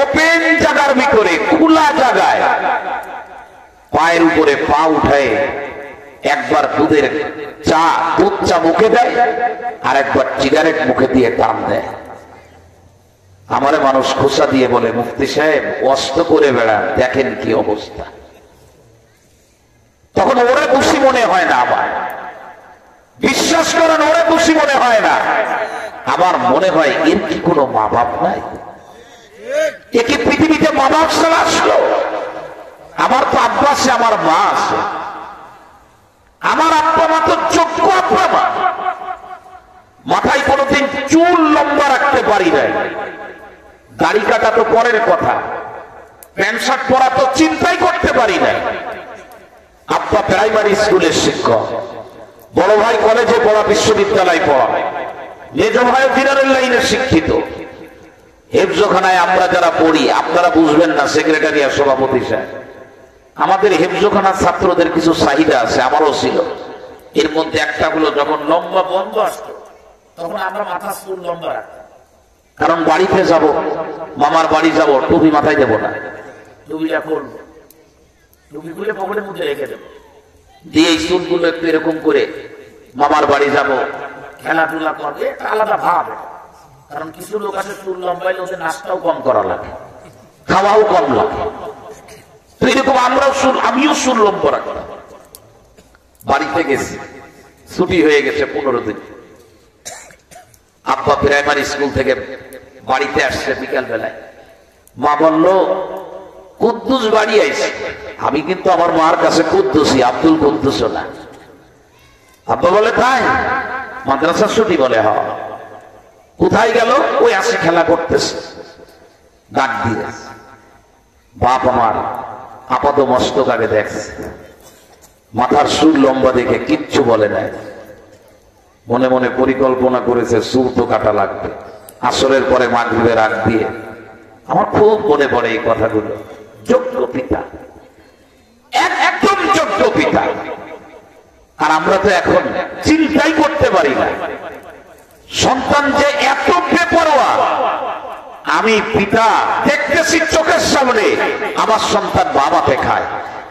ওপেন জায়গার ভিতরে, খোলা জায়গায় পায়ের উপরে পা উঠায় একবার দুধ চা মুখে দেয়, আর একবার সিগারেট মুখে দিয়ে টান দেয়। আমারে মানুষ খোসা দিয়ে বলে, মুফতি সাহেব কষ্ট করে বেড়ান, দেখেন কি অবস্থা। তখন ওরে খুশি মনে হয় না, আমার বিশ্বাস করেন ওরে খুশি মনে হয় না, আমার মনে হয় এর কি কোনো মা বাপ নাই? এ কি পৃথিবীতে মা বাপ ছাড়া আসলো? আমার তো আব্বা আছে, আমার মা আছে, আমার আব্বা মা তো যোগ্য আব্বা মা। মাথায় কোনোদিন চুল লম্বা রাখতে পারি নাই, দাড়ি কাটা তো পরের কথা, প্যান্ট শার্ট পরা তো চিন্তাই করতে পারি নাই। আব্বা প্রাইমারি স্কুলের শিক্ষক, বড় ভাই কলেজে পড়া, বিশ্ববিদ্যালয়ে পড়া, মেজ ভাই দিনারের লাইনে শিক্ষিত। হেফজখানায় আমরা যারা পড়ি, আপনারা বুঝবেন না, সেক্রেটারি আর সভাপতি সাহেব, আমাদের হেফজখানার ছাত্রদের কিছু চাহিদা আছে, আমারও ছিল। এর মধ্যে একটা হলো যখন লম্বা বন্ধ আসতো, তখন আমরা মাথা চুল লম্বা রাখতাম, কারণ বাড়িতে যাব, মামার বাড়ি যাব, টুপি মাথায় দেবো না, টুপিটা করবো, টুপি খুলে পকেটের মধ্যে রেখে দেবো, দিয়ে এই চুলগুলো একটু এরকম করে মামার বাড়ি যাব, খেলাধুলা করবে, একটা আলাদা ভাব। কারণ কিছু লোক আছে চুল লম্বাইলে ওদের নাস্তাও কম করা লাগে, খাওয়াও কম লাগে। তো এরকম আমিও চুল লম্বা রাখতাম। বাড়িতে গেছি, ছুটি হয়ে গেছে 15 দিন। আব্বা প্রাইমারি স্কুল থেকে বাড়িতে আসছে বিকাল বেলায়, মা বলল কুদ্দুস বাড়ি আইছে। আমি কিন্তু আমার মার কাছে কুদ্দুসি, আব্দুল কুদ্দুস না। আব্বা বলে তাই? মাদ্রাসার ছুটি? বলে হ। কোথায় গেল? ওই আসে খেলা করতেছে। ডাক দিয়ে বাপ আমার আপাত মস্তক আগে দেখছে, মাথার চুল লম্বা দেখে কিচ্ছু বলে নাই, মনে মনে পরিকল্পনা করেছে চুল তো কাটা লাগবে। আসরের পরে মাগরিবের আগ দিয়ে আমার খুব মনে পড়ে এই কথাগুলো। যোগ্য পিতা, একদম যোগ্য পিতা। আর আমরা তো এখন চিন্তাই করতে পারি না সন্তান যে এত বেপরোয়া। আমি পিতা দেখতেছি চোখের সামনে আমার সন্তান বাবাতে খায়,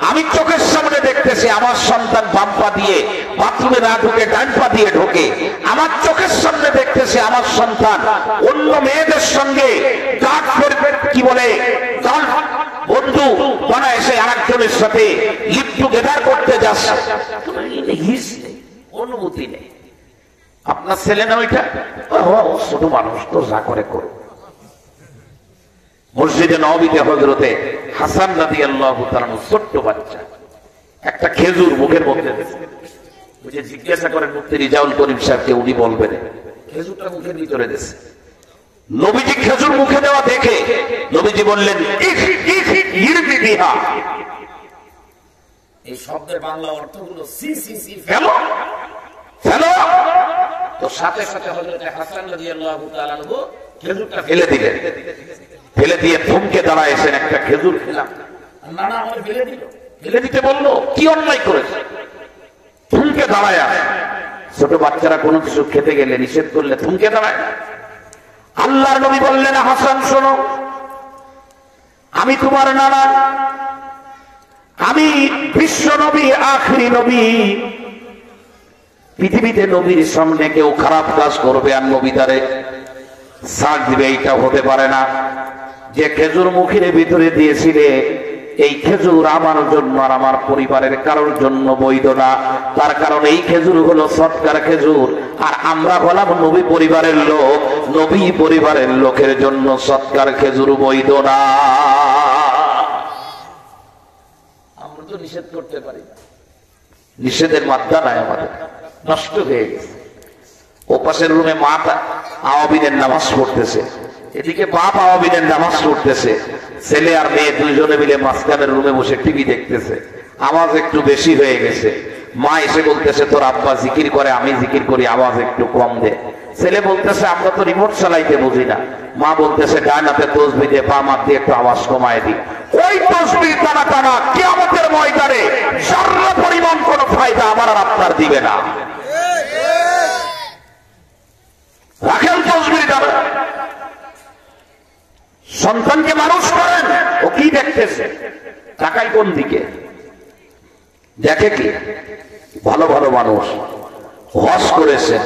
আমি চোখের সামনে দেখতেছি আমার সন্তান বাম পা দিয়ে বাথরুমে না ঢুকে ডান পা দিয়ে ঢোকে, আমার চোখের সামনে দেখতেছি আমার সন্তান অন্য মেয়েদের সঙ্গে কি বলে বন্ধু বানা এসে আরেকজনের সাথে লিপ টুগেদার করতে যাচ্ছে। অনুভূতি নেই। আপনার ছেলে না ওইটা? ছোট মানুষ তো যা করে করুক। মসজিদে নববীতে হযরতে হাসান রাদিয়াল্লাহু তাআলা ছোট্ট বাচ্চা একটা খেজুর মুখের মধ্যে ওই যে জিজ্ঞাসা করেন মুফতি রিজাউল করিম সাহেবকে, উনি বলবেন খেজুরটা মুখের ভিতরে দিয়েছে। নবীজি খেজুর মুখে দেওয়া দেখে নবীজি বললেন এই শব্দের বাংলা অর্থগুলো সি সি সি ফেলো ফেলো। তো সাথে সাথে হযরত হাসান রাদিয়াল্লাহু তাআলা আনহু খেজুরটা ফেলে দিলেন, ফেলে দিয়ে থমকে দাঁড়ায় এসেন, একটা খেজুর খেলাম। না না আমার ফেলে দিল, ফেলে দিতে বললো, কি অন্যায় করেছে? থমকে দাঁড়ায়। ছোট বাচ্চারা কোনো কিছু খেতে গেলে নিষেধ করলে থমকে দাঁড়ায়। আল্লাহর নবী বললেন, হাসান শোনো, আমি তোমার নানা, আমি বিশ্ব নবী, আখরি নবী। পৃথিবীতে নবীর সামনে কেউ খারাপ কাজ করবে আর নবী তারে ছাড় দিবে, এইটা হতে পারে না। যে খেজুর মুখের ভিতরে দিয়েছিলে, এই খেজুর আমার জন্য আর আমার পরিবারের কারোর জন্য বৈধ না। তার কারণ এই খেজুর হলো সৎকার খেজুর, আর আমরা হলাম নবী পরিবারের লোক। নবী পরিবারের লোকের জন্য সৎকার খেজুর বৈধ না। আমরা তো নিষেধ করতে পারি না, নিষেধের মাত্রা নাই, আমাদের নষ্ট হয়ে গেছে। ও পাশের রুমে মা আওয়াবিনের নামাজ পড়তেছে, এদিকে বাপ আওয়াবিনের নামাজ পড়তেছে। ছেলে আর মেয়ে দুইজনে মিলে মাঝখানের রুমে বসে টিভি দেখতেছে। আওয়াজ একটু বেশি হয়ে গেছে। মা এসে বলতেছে, তোর আব্বা জিকির করে, আমি জিকির করি, আওয়াজ একটু কম দে। ছেলে বলতেছে, আমরা তো রিমোট চালাইতে বুঝি না। মা বলতেছে, ডান হাতে তসবিহ দিয়ে পা মার দিয়ে একটু আওয়াজ কমায় দি। ওই তসবিহ টানা টানা কিয়ামতের ময়দানে যারা পরিমাণ কোনো ফায়দা আমার আর আপনার দিবে না। রাখেন তসবিহ টানা। সন্তানকে মানুষ করেন, ও কি দেখতেছে? তাকাই কোন দিকে? দেখে কি? ভালো ভালো মানুষ হজ করেছেন,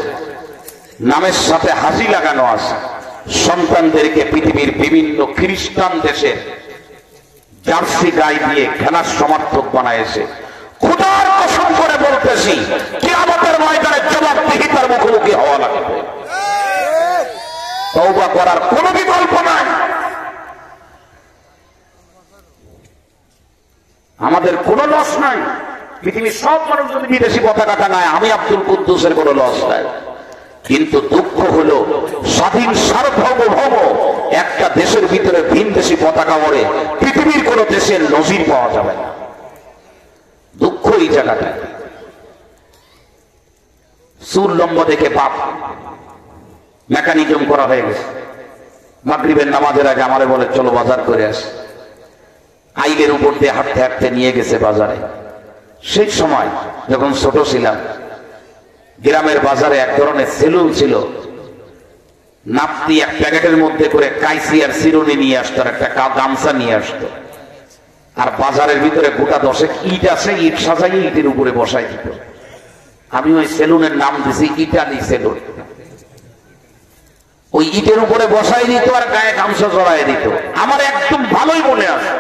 নামের সাথে হাসি লাগানো আছে। সন্তানদেরকে পৃথিবীর বিভিন্ন খ্রিস্টান দেশে জার্সি গাই দিয়ে খেলার সমর্থক বানাইছে। খোদার কসম করে বলতেছি, কিয়ামতের ময়দানে জবাবদিহিতার মুখোমুখি হওয়া লাগবে। তওবা করার কোনো বিকল্প নাই। আমাদের কোনো লস নাই। পৃথিবীর সব মানুষ যদি বিদেশি পতাকা টাঙায়, আমি আব্দুল কুদ্দুসের কোনো লস নাই। কিন্তু দুঃখ হলো, স্বাধীন সার্বভৌম একটা দেশের ভিতরে ভিনদেশি পতাকা ওড়ে, পৃথিবীর কোন দেশের নজির পাওয়া যাবে না। দুঃখ এই জায়গাটায়। চুল লম্বা দেখে বাপ মেকানিজম করা হয়ে গেছে। মাগরিবের নামাজের আগে আমারে বলে, চলো বাজার করে আসি। আইলের উপর দিয়ে হাঁটতে হাঁটতে নিয়ে গেছে বাজারে। সেই সময় যখন ছোট ছিলাম, গ্রামের বাজারে এক ধরনের সেলুন ছিল। নাপতি এক প্যাকেটের মধ্যে করে কাইসি আর চিরুনি নিয়ে আসতো, আর একটা গামছা নিয়ে আসতো। আর বাজারের ভিতরে গোটা 10 ইট আছে, ইট সাজাই ইটের উপরে বসাই দিত। আমি ওই সেলুনের নাম দিছি ইটালি সেলুন। ওই ইটের উপরে বসাই দিত আর গায়ে গামছা জড়াই দিত। আমার একদম ভালোই মনে আছে।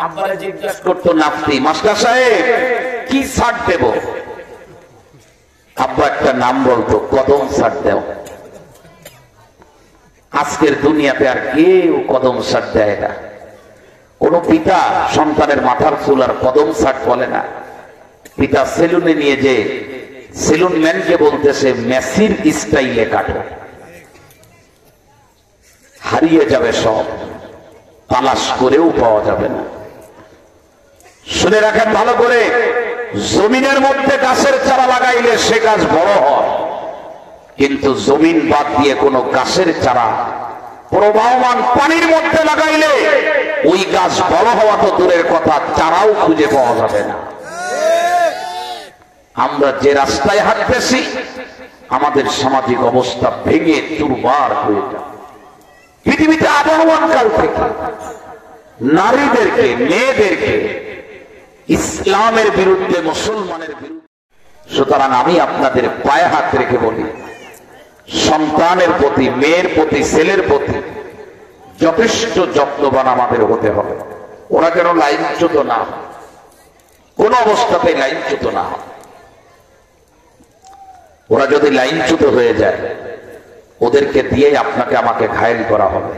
আব্বারে জিজ্ঞাসা করতো নাপতি, মাস্টার সাহেব কি ছাড় দেব? আব্বা একটা নাম বলতো, কদম ছাড় দেও। আজকের দুনিয়াতে আর কেউ কদম ছাড় দেয় না। কোন পিতা সন্তানের মাথার চুল আর কদম ছাড় বলে না। পিতা সেলুনে নিয়ে যে সেলুন ম্যানকে বলতেছে, মেসির স্টাইলে কাটো। হারিয়ে যাবে সব, তালাশ করেও পাওয়া যাবে না। শুনে রাখেন ভালো করে, জমিনের মধ্যে গাছের চারা লাগাইলে সে গাছ বড় হয়, কিন্তু জমিন বাদ দিয়ে কোনো গাছের চারা প্রবাহমান পানির মধ্যে লাগাইলে ওই গাছ বড় হওয়া তো দূরের কথা, চারাও খুঁজে পাওয়া যাবে না। আমরা যে রাস্তায় হাঁটতেছি, আমাদের সামাজিক অবস্থা ভেঙে চুরমার হয়ে যায়। পৃথিবীতে আবহমান কাল থেকে নারীদেরকে, মেয়েদেরকে ইসলামের বিরুদ্ধে, মুসলমানের বিরুদ্ধে। সুতরাং আমি আপনাদের পায়ে হাত রেখে বলি, সন্তানের প্রতি, মেয়ের প্রতি, ছেলের প্রতি যথেষ্ট যত্নবান আমাদের হতে হবে। ওরা যেন লাইনচ্যুত না হয়, কোন অবস্থাতে লাইনচ্যুত না হয়। ওরা যদি লাইনচ্যুত হয়ে যায়, ওদেরকে দিয়ে আপনাকে আমাকে ঘায়েল করা হবে।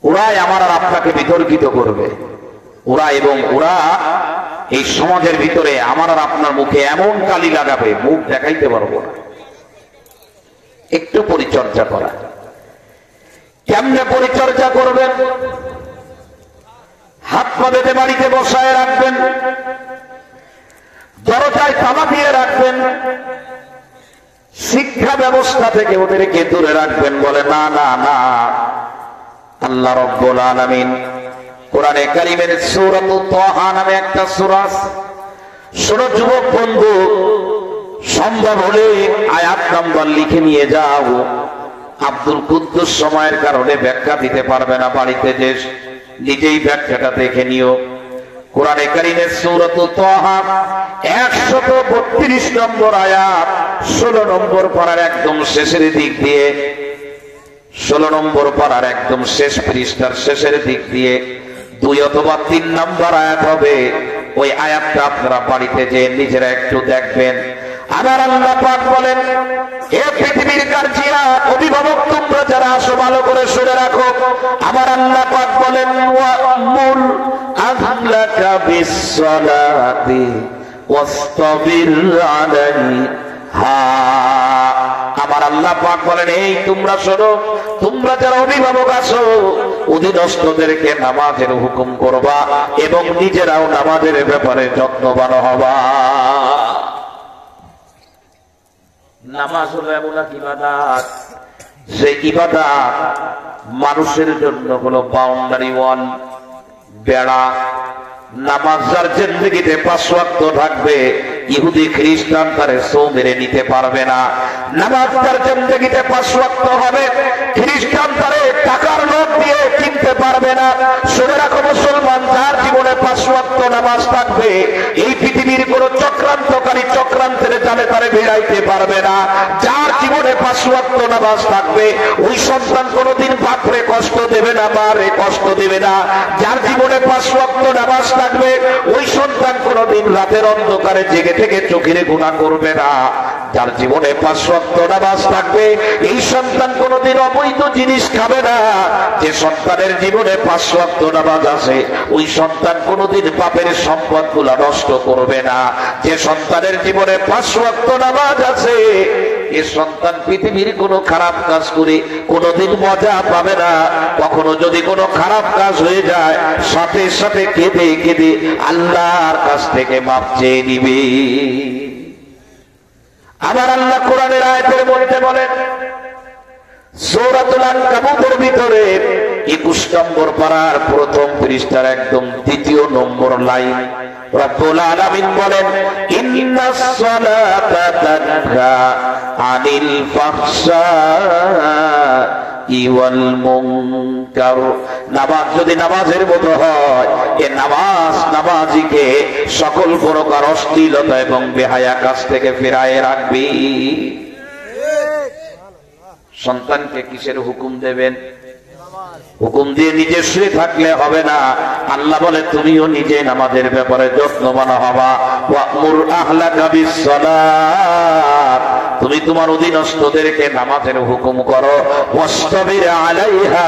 ওরাই আমার আর আপনাকে বিতর্কিত করবে। ওরা এই সমাজের ভিতরে আমার আর আপনার মুখে এমন কালি লাগাবে, মুখ দেখাইতে পারবো না। একটু পরিচর্যা করা। কেমনে পরিচর্যা করবেন? হাত পা বেঁধে বাড়িতে বসায় রাখবেন, দরজায় তালা দিয়ে রাখবেন, শিক্ষা ব্যবস্থা থেকে ওদেরকে দূরে রাখবেন। বলে না না না, আল্লাহ রাব্বুল আলামিন কোরআনে কারীমের সূরাতুত তাহা নামে একটা সূরা আছে। শোনো যুবক বন্ধু, সম্ভব হলে আয়াত নাম্বার লিখে নিয়ে যাও। আব্দুল কুদ্দুস সময়ের কারণে ব্যাখ্যা দিতে পারবে না, বাড়িতে যে নিজেই ব্যাখ্যাটা দেখে নিও। কোরআনে কারীমের সূরাতুত তাহা 132 নম্বর আয়াত, 16 নম্বর পারার একদম শেষের দিক দিয়ে, 16 নম্বর পারার একদম শেষ পৃষ্ঠার শেষের দিক দিয়ে 2 অথবা 3 নম্বর আয়াত হবে। ওই আয়াতটা আপনারা বাড়িতে যে নিজেরা একটু দেখবেন। আমার আল্লাহ পাক বলেন, হে পৃথিবীর গার্জিয়ান, অভিভাবক তোমরা যারা আসো ভালো করে শুনে রাখো। আমার আল্লাহ পাক বলেন, ওয়া'মুর আহলাকা বিস-সালাতি ওয়াসতাবির আলাইহা। আমার আল্লাহ পাক বলেন, এই তোমরা শোনো, তোমরা যারা অভিভাবক আছো অধীনস্থদেরকে নামাজের হুকুম করবা এবং নিজেরাও নামাজের ব্যাপারে যত্নবান হবা। নামাজ হলো এমন এক ইবাদত, সেই ইবাদত মানুষের জন্য হলো বাউন্ডারি ওয়াল, বেড়া। নামাজ যার জিন্দেগিতে 5 ওয়াক্ত থাকবে, ইহুদি খ্রিস্টান তারে সৌ মেরে নিতে পারবে না। নামাজ তার জিন্দেগিতে 5 ওয়াক্ত হবে, খ্রিস্টান তারে টাকার নোট দিয়ে কিনতে পারবে না। শুনে রাখো মুসলমান, যার জীবনে 5 ওয়াক্ত নামাজ থাকবে, এই পৃথিবীর কোন চক্রান্তকারী চক্রান্তের জালে তারে বেড়াইতে পারবে না। যার জীবনে 5 ওয়াক্ত নামাজ থাকবে, ওই সন্তান কোনোদিন বাপরে কষ্ট দেবে না, মারে কষ্ট দেবে না। যার জীবনে 5 ওয়াক্ত নামাজ থাকবে, ওই সন্তান কোনোদিন রাতের অন্ধকারে জেগে থেকে চোখের গুনাহ করবে না। যার জীবনে 5 ওয়াক্ত নামাজ থাকবে, এই সন্তান কোনোদিন অবৈধ জিনিস খাবে না। যে সন্তানের জীবনে 5 ওয়াক্ত নামাজ আছে, ওই সন্তান কোনোদিন বাপের সম্পদগুলো নষ্ট করবে না। যে সন্তানের জীবনে 5 ওয়াক্ত নামাজ আছে, এ সন্তান পৃথিবীর কোনো খারাপ কাজ করে কোনোদিন মজা পাবে না। কখনো যদি কোনো খারাপ কাজ হয়ে যায়, সাথে সাথে কেঁদে কেঁদে আল্লাহর কাছ থেকে মাপ চেয়ে নিবে। আমার আল্লাহ কোরআনের আয়াতের মধ্যে বলেন, সূরাতুল আনকাবুতের ভিতরে 21 নম্বর পারার প্রথম পৃষ্ঠার একদম 2 নম্বর লাইন, রব্বুল আলামিন বলেন, ইন্নাস সালাতা তানহা আনিল ফাহশাই ওয়াল মুনকার। নামাজ যদি নামাজের মতো হয়, এ নামাজ নামাজিকে সকল প্রকার অশ্লীলতা এবং বেহায়া কাজ থেকে ফিরায় রাখবে। সন্তানকে কিসের হুকুম দেবেন? হুকুম দিয়ে নিজে শুয়ে থাকলে হবে না। আল্লাহ বলে, তুমিও নিজে নামাজের ব্যাপারে যত্নবান হবা। ওয়া'মুর আহলাকা বিস-সালাত, তুমি তোমার অধীনস্থদেরকে নামাজের হুকুম করো। ওয়াসতাবির আলাইহা,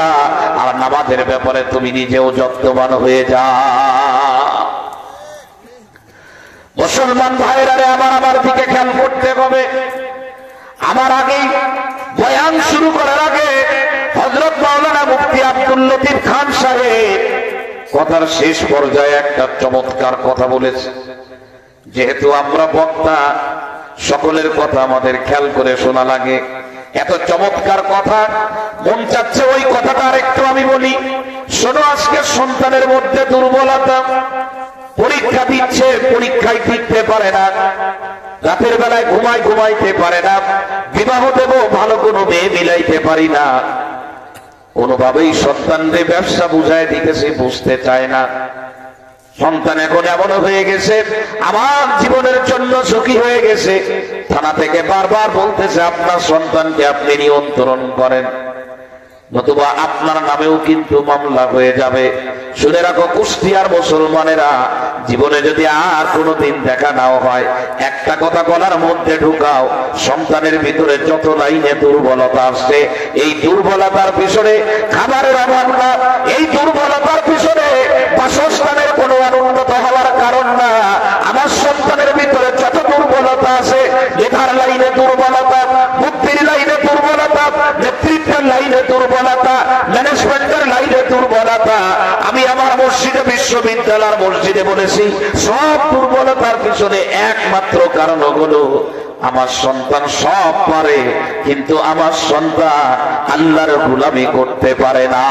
আর নামাজের ব্যাপারে তুমি নিজেও যত্নবান হয়ে যাও। মুসলমান ভাইরা রে, আমার দিকে খেয়াল করতে হবে। আমার আগেই বয়ান শুরু করার আগে হযরত মাওলানা মুফতি আব্দুল লতিফ খান সাহেব কথার শেষ পর্যায়ে একটা চমৎকার কথা বলেছে। যেহেতু আমরা বক্তা, সকলের কথা আমাদের খেয়াল করে শোনা লাগে। এত চমৎকার কথা, মন চাচ্ছে ওই কথাটা আরেকটু আমি বলি। শোনো, আজকে সন্তানের মধ্যে দুর্বলতা, পরীক্ষা দিচ্ছে, পরীক্ষায় টিকতে পারে না, রাতের বেলায় ঘুমাইতে পারে না, বিবাহ দেব ভালো কোনো মেয়ে মিলাইতে পারি না, কোনোভাবেই সন্তানদের ব্যবসা বুঝায় দিতেছে, বুঝতে চায় না। সন্তান এখন এমন হয়ে গেছে, আমার জীবনের জন্য ঝুঁকি হয়ে গেছে। থানা থেকে বারবার বলতেছে, আপনার সন্তানকে আপনি নিয়ন্ত্রণ করেন, নতুবা আপনার নামেও কিন্তু মামলা হয়ে যাবে। শুনে রাখো কুষ্টিয়ার মুসলমানেরা, জীবনে যদি আর কোনোদিন দেখা নাও হয়, একটা কথা গলার মধ্যে ঢুকাও, সন্তানের ভিতরে যত লাইনে দুর্বলতা আসছে, এই দুর্বলতার পিছনে খাবারের অভাব না, এই দুর্বলতার পিছনে বাসস্থানের কোনো অনুন্নত হওয়ার কারণ না, আমার সন্তানের ভিতরে যত দুর্বলতা আছে, লেখার লাইনে দুর্বলতা, বুদ্ধির লাইনে দুর্বলতা, নেতৃত্বের লাইনে দুর্বলতা, ম্যানেজমেন্টের লাইনে দুর্বলতা, আমি আমার মসজিদে, বিশ্ববিদ্যালয়ের মসজিদে বলেছি, সব দুর্বলতার পিছনে একমাত্র কারণ হলো আমার সন্তান সব পারে, কিন্তু আমার সন্তান আল্লাহর গোলামি করতে পারে না।